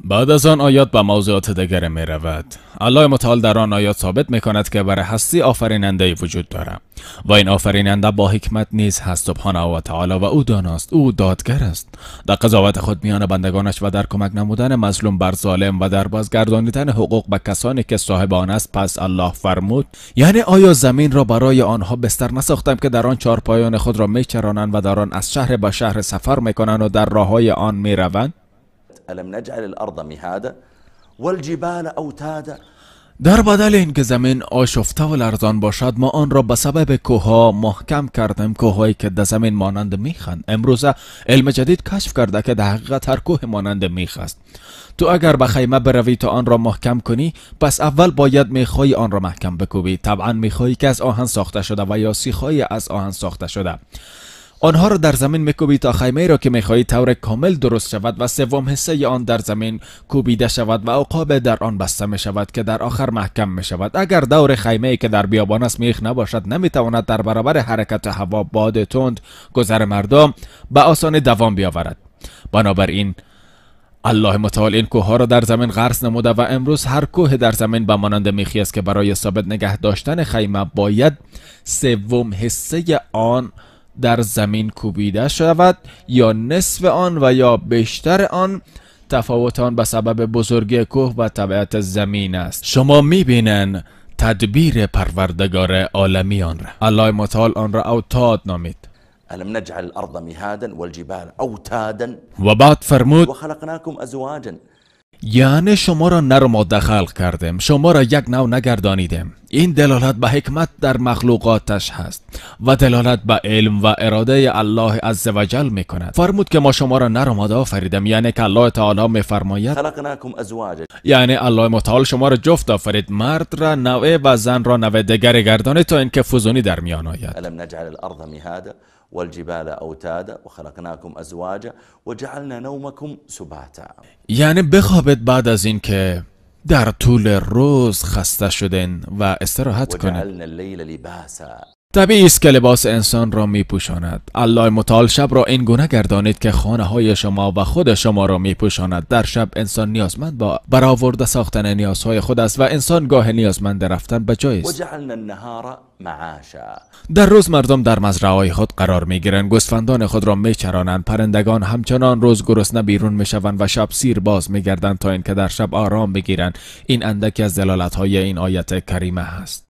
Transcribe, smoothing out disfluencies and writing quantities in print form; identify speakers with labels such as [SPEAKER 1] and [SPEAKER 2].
[SPEAKER 1] بعد از آن آیات به موضوعات دیگر می رود. الله متعال در آن آیات ثابت می کند که برای هستی آفریننده وجود دارد و این آفریننده با حکمت نیز هست سبحانه و تعالی و او داناست، او دادگر است در قضاوت خود میان بندگانش و در کمک نمودن مظلوم بر ظالم و در بازگردانیدن حقوق به کسانی که صاحب آن است. پس الله فرمود: یعنی آیا زمین را برای آنها بستر نساختم که در آن چارپایان خود را میچرانند و در آن از شهر به شهر سفر میکنند و در راههای آن میروند؟
[SPEAKER 2] الم نجعل الارض مهادا والجبال اوتادا. در
[SPEAKER 1] بدل اینکه زمین آشفته و لرزان باشد، ما آن را به سبب کوهها محکم کردیم، کوههایی که در زمین مانند میخند. امروزه علم جدید کشف کرده که در حقیقت هر کوه مانند میخ است. تو اگر به خیمه بروی تا آن را محکم کنی، پس اول باید میخای آن را محکم بکوبی. طبعا میخایی که از آهن ساخته شده و یا سیخهای از آهن ساخته شده، آنها را در زمین میکوبی تا خیمه را که میخواهی طور کامل درست شود و سوم حصه آن در زمین کوبیده شود و عقاب در آن بسته می شود که در آخر محکم می شود. اگر دور خیمه که در بیابان است میخ نباشد، نمیتواند در برابر حرکت هوا، باد تند، گذر مردم به آسانی دوام بیاورد. بنابراین الله متعال این کوه ها را در زمین غرس نموده و امروز هر کوه در زمین به مانند میخی است که برای ثابت نگه داشتن خیمه باید سوم حصه آن در زمین کوبیده شود یا نصف آن و یا بیشتر آن. تفاوت آن به سبب بزرگی کوه و طبیعت زمین است. شما میبینن تدبیر پروردگار عالمیان را. الله متعال آن را اوتاد نامید.
[SPEAKER 2] الم نجعل الارض مهادا والجبال اوتادا
[SPEAKER 1] و بعد فرمود:
[SPEAKER 2] وخلقناكم ازواجا.
[SPEAKER 1] یعنی شما را نر و ماده خلق کردیم، شما را یک نوع نگردانیدیم. این دلالت به حکمت در مخلوقاتش هست و دلالت به علم و اراده الله عزوجل می کند. فرمود که ما شما را نر و ماده آفریدیم، یعنی که الله تعالی می فرماید
[SPEAKER 2] خلقناكم ازواجا،
[SPEAKER 1] یعنی الله متعال شما را جفت آفرید، مرد را نوع و زن را نوع دیگر گردانید تا اینکه فزونی در میان آید.
[SPEAKER 2] الم نجعل الارض مهادا والجبال اوتادا وخلقناكم ازواجا وجعلنا نومكم سباتا.
[SPEAKER 1] یعنی بخوابید بعد از این که در طول روز خسته شدین و استراحت کنید.
[SPEAKER 2] وجعلنا الليل لباسا.
[SPEAKER 1] طبیعی است که لباس انسان را می پوشاند. الله متعال شب را این گونه گردانید که خانه های شما و خود شما را می پوشاند. در شب انسان نیازمند با برآورده ساختن نیازهای خود است و انسان گاه نیازمند رفتن به جای است.
[SPEAKER 2] وجعلنا النهار معاشا.
[SPEAKER 1] در روز مردم در مزرعه‌های خود قرار می گیرند، گوسفندان خود را می چرانند، پرندگان همچنان روز گرسنه بیرون می شوند و شب سیر باز می گردند تا اینکه در شب آرام بگیرند. این اندکی از دلالت‌های این آیت کریمه است.